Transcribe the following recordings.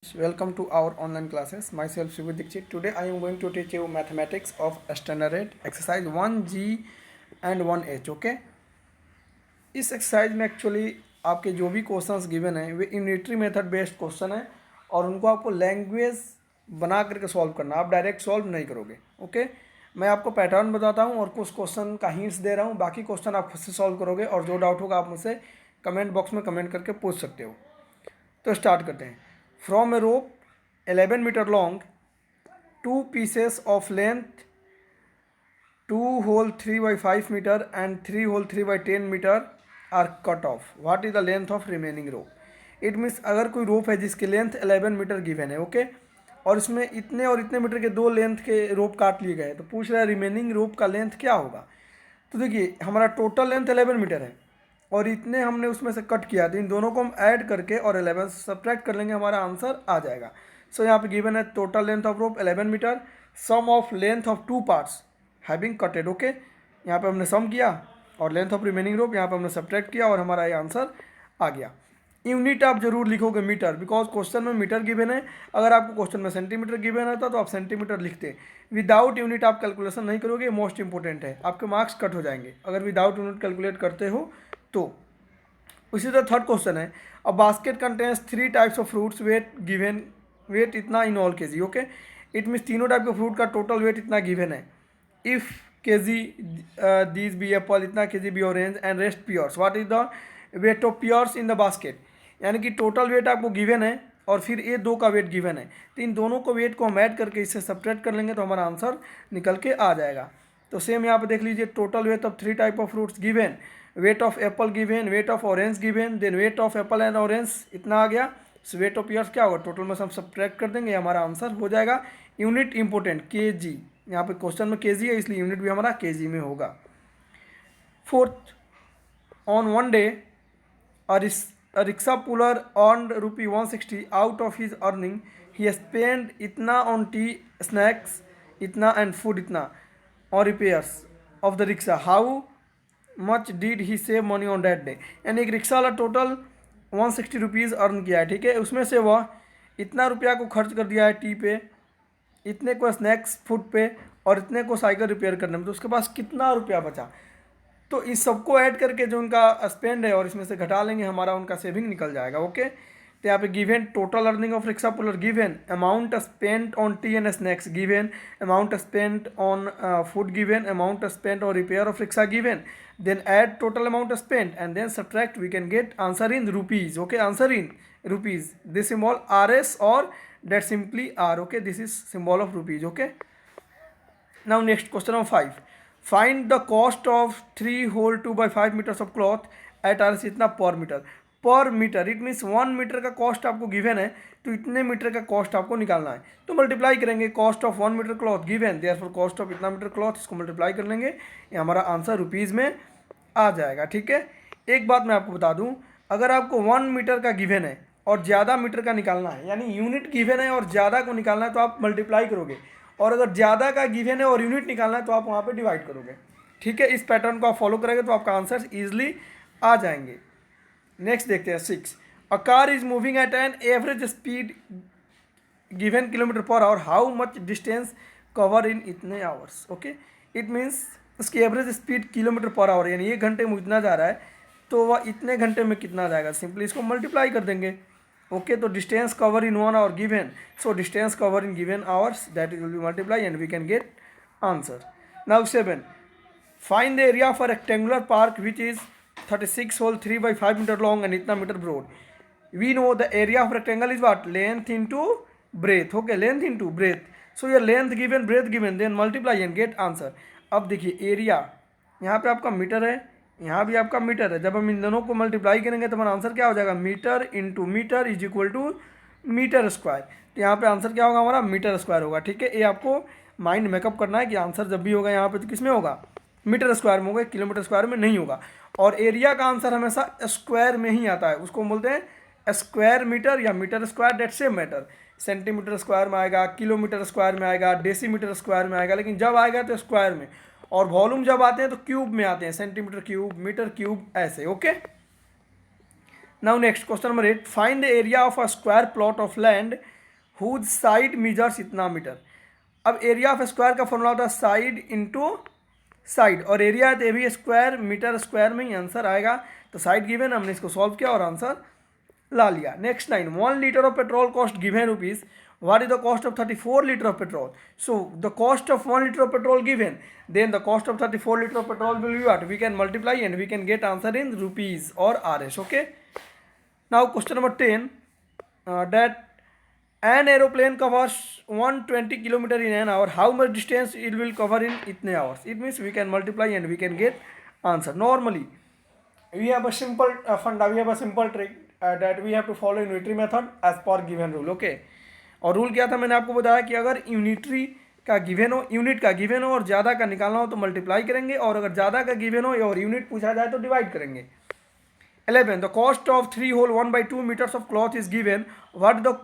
Welcome to our online classes. Myself Shubhi Dikshit. Today I am going to teach you mathematics of standard exercise 1G and 1H. Okay. इस exercise में actually आपके जो भी questions given हैं वे unitary method based question है और उनको आपको लैंग्वेज बना करके सॉल्व करना, आप डायरेक्ट सॉल्व नहीं करोगे। ओके, मैं आपको पैटर्न बताता हूँ और कुछ क्वेश्चन का हिंट्स दे रहा हूँ, बाकी क्वेश्चन आप खुद से सॉल्व करोगे और जो डाउट होगा आप मुझसे कमेंट बॉक्स में कमेंट करके पूछ सकते हो। तो स्टार्ट करते हैं। From a rope 11 metre long, two pieces of length 2 whole 3 by 5 meter and 3 whole 3 by 10 meter are cut off. What is the length of remaining rope? It means अगर कोई रोप है जिसकी लेंथ 11 मीटर गिवन है, okay, और इसमें इतने और इतने मीटर के दो लेंथ के रोप काट लिए गए, तो पूछ रहा है रिमेनिंग रोप का लेंथ क्या होगा। तो देखिए हमारा टोटल लेंथ 11 मीटर है और इतने हमने उसमें से कट किया, तो इन दोनों को हम ऐड करके और 11 सब्ट्रैक्ट कर लेंगे, हमारा आंसर आ जाएगा। सो यहाँ पे गिवन है total length of rope 11 metre, sum of length of two parts having cutted. Okay, यहाँ पे हमने सम किया और लेंथ ऑफ रिमेनिंग रोप यहाँ पे हमने सब्ट्रैक्ट किया और हमारा ये आंसर आ गया। यूनिट आप जरूर लिखोगे मीटर, बिकॉज क्वेश्चन में मीटर गिवन है। अगर आपको क्वेश्चन में सेंटीमीटर गिवन रहता तो आप सेंटीमीटर लिखते। विदाउट यूनिट आप कैलकुलेशन नहीं करोगे, मोस्ट इंपॉर्टेंट है, आपके मार्क्स कट हो जाएंगे अगर विदाउट यूनिट कैलकुलेट करते हो तो। उसी तरह थर्ड क्वेश्चन है, a basket contains 3 types of fruits, weight given, weight इतना in all K G. Okay, it means तीनों टाइप के फ्रूट का टोटल वेट इतना गिवन है। If K G these be apple, इतना K G be orange and rest pears, what is the weight of pears in the basket. यानी कि total weight आपको given है और फिर ये दो का वेट गिवन है, तो इन दोनों को वेट को हम ऐड करके इससे सब्ट्रैक्ट कर लेंगे तो हमारा आंसर निकल के आ जाएगा। तो सेम यहाँ पे देख लीजिए, total weight of 3 type of fruits given, weight of apple given, weight of orange given, then weight of apple and orange इतना आ गया। सो वेट ऑफ ईयर्स क्या होगा, टोटल में से हम सब्ट्रैक्ट कर देंगे, हमारा आंसर हो जाएगा। यूनिट इंपॉर्टेंट के जी, यहाँ पे क्वेश्चन में के जी है इसलिए यूनिट भी हमारा के जी में होगा। Fourth, on one day a rickshaw puller earned rupee 160 out of his earning. He spent इतना on tea, snacks इतना and food इतना on repairs of the rickshaw. How much did he save money on that day? यानी एक rickshaw वाला total 160 rupees earn किया है, ठीक है, उसमें से वह इतना रुपया को खर्च कर दिया है टी पे, इतने को स्नैक्स फूड पे और इतने को साइकिल रिपेयर करने में, तो उसके पास कितना रुपया बचा। तो इस सबको ऐड करके जो उनका स्पेंड है और इसमें से घटा लेंगे, हमारा उनका सेविंग निकल जाएगा। ओके, तो यहाँ पे given total earning of rickshaw puller given, amount spent on tea and snacks given, amount spent on food given, amount spent on repair of rickshaw given, then add total amount spent and then subtract, we can get answer in rupees. Okay, answer in rupees, this symbol R S और that simply R. Okay, this is symbol of rupees. Okay, now next question of 5, find the cost of 3 whole 2 by 5 meters of cloth at RC इतना पर metre. पर metre it means 1 metre का cost आपको given है, तो इतने metre का cost आपको निकालना है, तो मल्टीप्लाई करेंगे cost of 1 metre cloth given, therefore cost of इतना मीटर क्लॉथ, इसको मल्टीप्लाई कर लेंगे, ये हमारा आंसर रुपीज़ में आ जाएगा। ठीक है, एक बात मैं आपको बता दूं, अगर आपको 1 मीटर का गिवन है और ज़्यादा मीटर का निकालना है, यानी यूनिट गिवन है और ज़्यादा को निकालना है, तो आप मल्टीप्लाई करोगे, और अगर ज़्यादा का गिवन है और यूनिट निकालना है तो आप वहाँ पे डिवाइड करोगे। ठीक है, इस पैटर्न को आप फॉलो करेंगे तो आपका आंसर ईजिली आ जाएंगे। नेक्स्ट देखते हैं 6, a car is moving at an average speed given kilometre per hour, how much distance cover इन इतने आवर्स। ओके, इट मीन्स उसकी average speed kilometre per hour, यानी 1 घंटे में इतना जा रहा है, तो वह इतने घंटे में कितना जाएगा, सिंपली इसको मल्टीप्लाई कर देंगे। ओके, तो distance cover in 1 hour given, so distance cover in given hours, that will be multiply and we can get answer. Now 7, find the area of a rectangular park which is 36 whole 3 by 5 metre long and इतना metre broad. We know the area of rectangle is what, length into breadth. Okay, length into breadth, so your length given, breadth given, then multiply and get answer. अब देखिए area, यहाँ पे आपका metre है, यहाँ भी आपका मीटर है, जब हम इन दोनों को मल्टीप्लाई करेंगे तो हमारा आंसर क्या हो जाएगा, metre into metre is equal to metre square. तो यहाँ पे आंसर क्या होगा, हमारा मीटर स्क्वायर होगा। ठीक है, ये आपको माइंड मेकअप करना है कि आंसर जब भी होगा यहाँ पे तो किस में होगा, मीटर स्क्वायर में होगा, किलोमीटर स्क्वायर में नहीं होगा। और एरिया का आंसर हमेशा स्क्वायर में ही आता है, उसको बोलते हैं स्क्वायर मीटर या metre square, that same matter. Centimetre square में आएगा, किलोमीटर स्क्वायर में आएगा, डेसीमीटर स्क्वायर में आएगा, लेकिन जब आएगा तो स्क्वायर में, और वॉल्यूम जब आते हैं तो क्यूब में आते हैं, सेंटीमीटर क्यूब, मीटर क्यूब, ऐसे। Okay, now next question number 8, find the area of a square plot of land whose side measures इतना मीटर। अब एरिया ऑफ स्क्वायर का फॉर्मूला होता है साइड इंटू साइड, और एरिया है तो ये भी स्क्वायर, मीटर स्क्वायर में ही आंसर आएगा। तो साइड गिवन, हमने इसको सॉल्व किया और आंसर ला लिया। Next line, 1 litre of petrol cost given rupees, what is the cost of 34 liter of petrol? So the cost of 1 liter of petrol given, then the cost of 34 liter of petrol will be what? We can multiply and we can get answer in rupees or rs. Okay, now question number 10, that an aeroplane covers 120 kilometer in an hour, how much distance it will cover in itne hours? It means we can multiply and we can get answer. Normally we have a simple funda, we have a simple trick that we have to follow unitary method as per given rule. Okay, और rule क्या था, मैंने आपको बताया कि अगर unitary का given हो, यूनिट का गिवन हो और ज़्यादा का निकालना हो तो मल्टीप्लाई करेंगे, और अगर ज़्यादा का गिवन हो और यूनिट पूछा जाए तो डिवाइड करेंगे। 11, the cost of 3 whole 1/2 metres of cloth is given, what the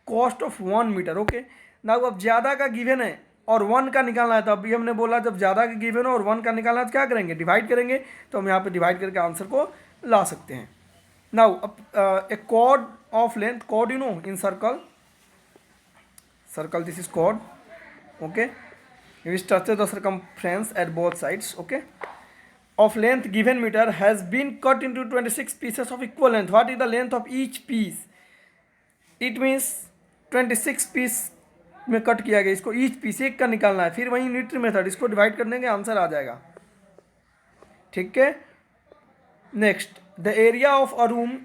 cost of 1 metre. Okay, ना अब ज़्यादा का गिवन है और 1 का निकालना है, तो अभी हमने बोला जब ज़्यादा का गिवन हो और 1 का निकालना है तो क्या करेंगे, डिवाइड करेंगे। तो हम यहाँ पे डिवाइड करके आंसर को ला सकते हैं। Now a chord of length, chord you know in circle, circle, this is chord. Okay, which touches the circumference at both sides. Okay, of length given meter has been cut into 26 pieces of equal length. What is the length of each piece? It means 26 piece में cut किया गया, इसको each piece एक का निकालना है, फिर वही यूनिटरी मेथड, इसको डिवाइड करने के आंसर आ जाएगा। ठीक है, next, the area of a room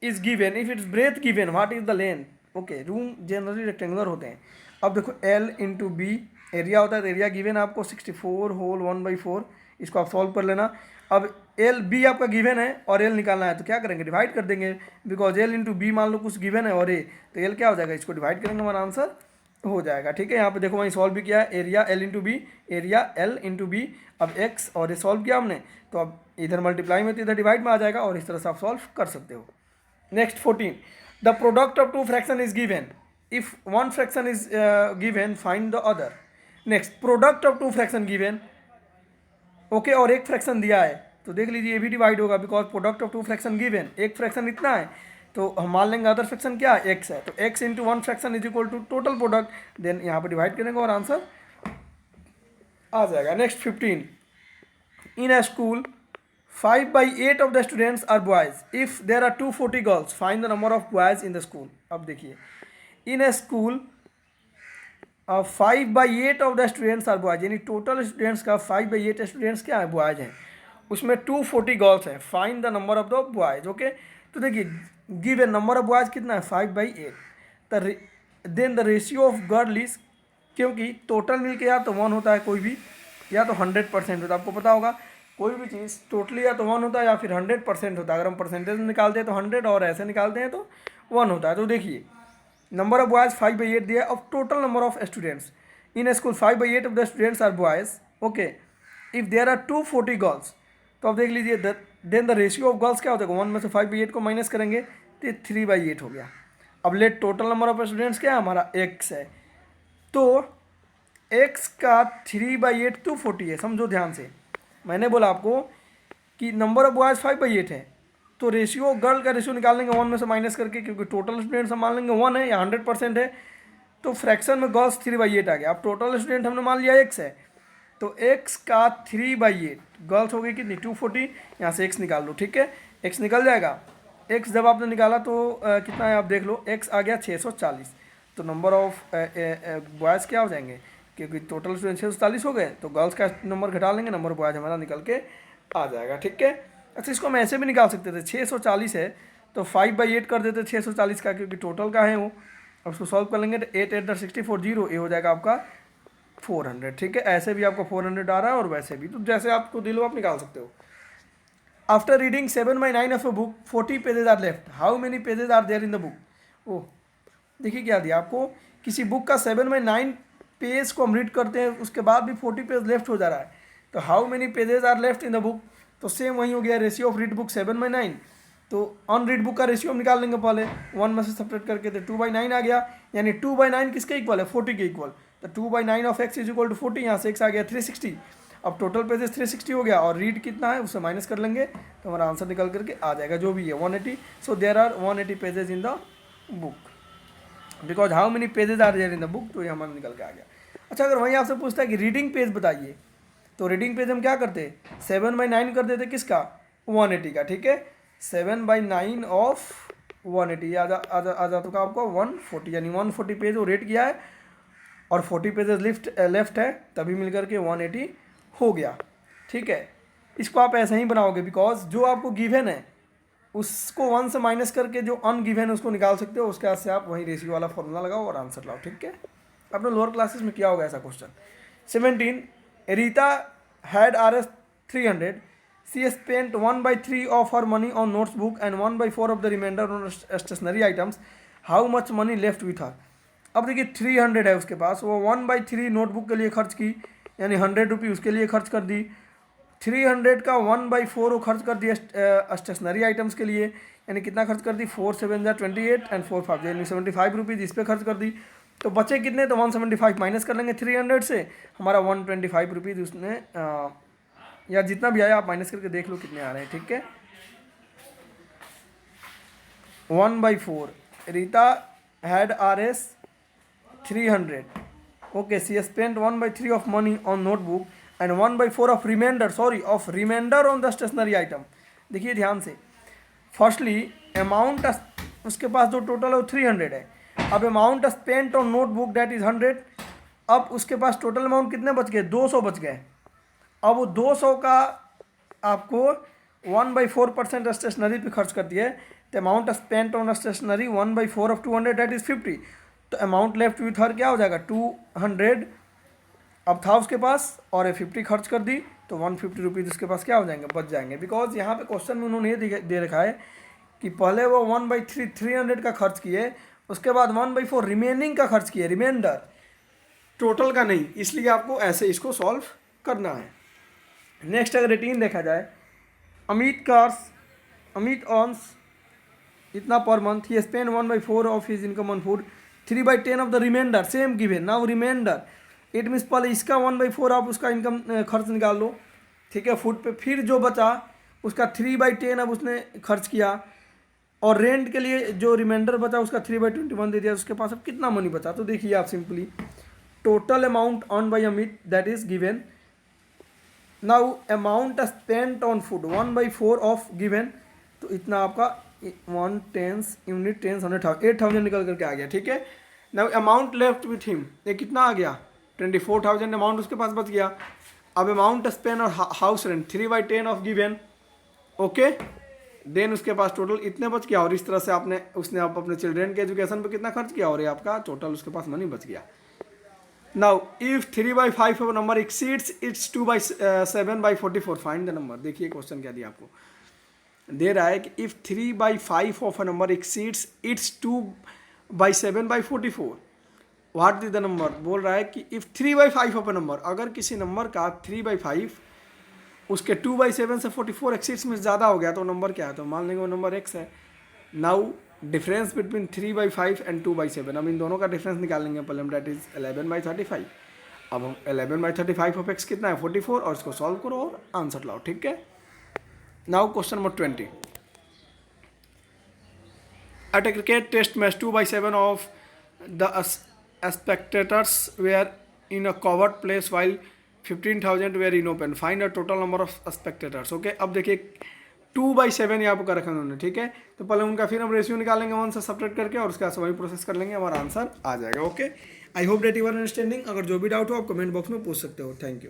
is given if it's breath given, what is the length. Okay, room generally rectangular होते हैं। अब देखो L इंटू बी एरिया होता है, तो एरिया गिवन आपको 64 होल 1/4, इसको आप सॉल्व कर लेना। अब एल बी आपका गिवन है और एल निकालना है, तो क्या करेंगे, डिवाइड कर देंगे, बिकॉज एल इंटू बी मान लो कुछ गिवन है और ए, तो एल क्या हो जाएगा, इसको डिवाइड करेंगे, हमारा आंसर हो जाएगा। ठीक है, यहाँ पे देखो वहीं सॉल्व भी किया है, area l into b, area l into b. अब एक्स और ये सॉल्व किया हमने, तो अब इधर मल्टीप्लाई में तो इधर डिवाइड में आ जाएगा, और इस तरह से आप सॉल्व कर सकते हो। Next 14, the product of 2 fraction is given, if one fraction is given find the other. Next, product of 2 fraction given, okay, और एक फ्रैक्शन दिया है तो देख लीजिए ये भी डिवाइड होगा, because product of 2 fraction given, एक फ्रैक्शन इतना है तो हम मान लेंगे अदर फ्रैक्शन क्या है, एक्स है, तो x into 1 fraction is equal to total product, then यहाँ पर डिवाइड करेंगे और आंसर आ जाएगा। Next 15, in a school 5/8 of the students are boys. If there are 240 girls, find the number of boys in the school. अब देखिए, in a school 5/8 of the students are boys, यानी total students का 5/8 students क्या है, boys हैं, उसमें 240 girls हैं, find the number of the boys. Okay, तो देखिए गिवन नंबर ऑफ बॉयज कितना है 5/8, then the ratio of girl is, क्योंकि टोटल मिलके या तो 1 होता है कोई भी, या तो 100% होता है, आपको पता होगा कोई भी चीज़ टोटली या तो 1 होता है या फिर 100% होता है। अगर हम परसेंटेज निकालते हैं तो 100 और ऐसे निकालते हैं तो 1 होता है। तो देखिए नंबर ऑफ बॉयज़ 5/8 दिया, of total number of students in a school 5/8 of the students are boys. Okay, if there are 240 girls, तो अब देख लीजिए then the ratio of girls क्या होता है, 1 में से 5/8 को माइनस करेंगे तो ये 3/8 हो गया। अब let total number of students क्या है हमारा, x है, तो x का 3/8 240 है। समझो ध्यान से, मैंने बोला आपको कि नंबर ऑफ बॉयज़ 5/8 है, तो रेशियो गर्ल का रेशियो निकाल लेंगे 1 में से माइनस करके, क्योंकि टोटल स्टूडेंट्स हम मान लेंगे 1 है या 100% है, तो फ्रैक्शन में गर्ल्स 3/8 आ गया। अब टोटल स्टूडेंट हमने मान लिया x है, तो x का 3/8, गर्ल्स हो गई कितनी 240, यहाँ से x निकाल लो। ठीक है, x निकल जाएगा, x जब आपने निकाला तो कितना है आप देख लो, x आ गया 640, तो नंबर ऑफ बॉयज़ क्या हो जाएंगे, क्योंकि टोटल स्टूडेंट 640 हो गए, तो गर्ल्स का नंबर घटा लेंगे, नंबर बॉयज हमारा निकल के आ जाएगा। ठीक है, अच्छा इसको हम ऐसे भी निकाल सकते थे, 640 है तो 5/8 कर देते 640 का, क्योंकि टोटल का है वो। अब उसको सॉल्व कर लेंगे तो 8 8 64 ये हो जाएगा आपका 400। ठीक है, ऐसे भी आपको 400 आ रहा है और वैसे भी, तो जैसे आपको दिल हो आप निकाल सकते हो। After reading 7/9 of a book 40 pages are left, how many pages are there in the book. Oh देखिए क्या दिया आपको, किसी बुक का 7/9 पेज को हम रीड करते हैं, उसके बाद भी 40 पेज लेफ्ट हो जा रहा है, तो how many pages are left in the book, तो सेम वही हो गया, रेशियो ऑफ रीड बुक 7/9, तो अनरीड बुक का रेशियो हम निकाल लेंगे पहले, 1 में से सेपरेट करके, तो 2/9 आ गया, यानी 2/9 किसके इक्वल है, 40 के इक्वल, तो 2/9 of x is equal to 40, यहाँ से x आ गया 360। अब टोटल पेजेस 360 हो गया, और रीड कितना है उससे माइनस कर लेंगे, तो हमारा आंसर निकल करके आ जाएगा जो भी है 180। So there are 180 pages in the book. Because how many pages are there in the book, तो ये हमारा निकल के आ गया। अच्छा, अगर वहीं आपसे पूछता है कि रीडिंग पेज बताइए, तो रीडिंग पेज हम क्या करते, 7/9 कर देते किसका, 180 का, ठीक है। 7/9 ऑफ 180 आ जाता आपको 140, यानी 140 पेज वो रेट किया है और 40 पेजेस लेफ्ट है, तभी मिलकर के 180 हो गया, ठीक है। इसको आप ऐसे ही बनाओगे, बिकॉज जो आपको गिवन है उसको 1 से माइनस करके जो अनगिवन है उसको निकाल सकते हो, उसके बाद से आप वही रेशियो वाला फॉर्मूला लगाओ और आंसर लाओ, ठीक है। आपने लोअर क्लासेस में किया होगा ऐसा question. 17, Rita had RS 300, she spent 1/3 of her money on notes book and 1/4 of the reminder on stationery items, how much money left with her. अब देखिए 300 है उसके पास, वो 1/3 नोटबुक के लिए खर्च की, यानी 100 रुपये उसके लिए खर्च कर दी। 300 का 1/4 वो खर्च कर दिया स्टेशनरी आइटम्स के लिए, यानी कितना खर्च कर दी, 4 7 28 एंड 4 5 यानी 75 रुपीज़ इस पर खर्च कर दी। तो बचे कितने, तो 175 माइनस कर लेंगे 300 से, हमारा 125 रुपीज़ उसने या जितना भी आया आप माइनस करके देख लो कितने आ रहे हैं, ठीक है। 1/4 Rita had RS 300, okay, she spent 1/3 of money on notebook and 1/4 of remainder on the stationery item। देखिए ध्यान से, फर्स्टली अमाउंट उसके पास जो टोटल है वो 300 है, अब amount spent on notebook that is 100, अब उसके पास टोटल अमाउंट कितने बच गए, 200 बच गए। अब वो 200 का आपको 1/4% स्टेशनरी पे खर्च कर दिए, तो amount spent on stationery 1/4 of 200 that is 50, तो अमाउंट लेफ्ट विथ हर क्या हो जाएगा, 200 अब था उसके पास और ये 50 खर्च कर दी, तो 150 रुपीज़ उसके पास क्या हो जाएंगे, बच जाएंगे। बिकॉज यहाँ पे क्वेश्चन में उन्होंने ये दे रखा है कि पहले वो 1/3 300 का खर्च किए, उसके बाद 1/4 रिमेनिंग का खर्च किए, रिमाइंडर टोटल का नहीं, इसलिए आपको ऐसे इसको सॉल्व करना है। नेक्स्ट अगर 18 देखा जाए, अमित अर्न्स इतना per month, he spend 1/4 of his income on food, 3/10 of the reminder same given, now reminder it means पहले इसका 1/4 आप उसका इनकम खर्च निकाल लो, ठीक है, फूड पे, फिर जो बचा उसका 3/10 अब उसने खर्च किया, और रेंट के लिए जो रिमाइंडर बचा उसका 3/21 दे दिया, उसके पास अब कितना मनी बचा। तो देखिए आप simply total amount earn by Amit that is given, now amount spent on food 1/4 of given, तो इतना आपका 1 10 यूनिट 10 100 8,000 निकल करके आ गया, ठीक है। Now amount left with him, ये कितना आ गया, 24,000 अमाउंट उसके पास बच गया। अब अमाउंट स्पेंड और house rent 3/10 of given, okay, then उसके पास टोटल इतने बच गया, और इस तरह से उसने आप अपने चिल्ड्रेन के एजुकेशन पे कितना खर्च किया, और ये आपका टोटल उसके पास मनी बच गया। Now if 3/5 of number exceeds its 2/7/44 find the number. देखिए क्वेश्चन क्या दिया आपको, दे रहा है कि if 3/5 of a number exceeds its 2/7/44 what is the number. बोल रहा है कि इफ 3/5 ऑफ अ नंबर, अगर किसी नंबर का 3/5 उसके 2/7 से 44 एक्सीड्स में ज़्यादा हो गया, तो नंबर क्या है, तो मान लेंगे वो नंबर x है। नाउ डिफरेंस बिटवीन 3/5 एंड 2/7, अब इन दोनों का डिफरेंस निकालेंगे पहले हम, डेट इज 11/35। अब हम 11/35 ऑफ x कितना है 44, और इसको सॉल्व करो और आंसर लाओ, ठीक है। Now question number 20, at a cricket test match 2/7 of the spectators were in a covered place while 15,000 were in open, find a total number of spectators, okay. अब देखिए 2/7 यहाँ पर कर रखा उन्होंने, ठीक है, तो पहले उनका फिर हम रेशियो निकालेंगे 1 से सब्ट्रैक्ट करके, और उसके बाद वही प्रोसेस कर लेंगे, हमारा आंसर आ जाएगा, okay. I hope that you are understanding. अगर जो भी डाउट हो आप कमेंट बॉक्स में पूछ सकते हो। Thank you.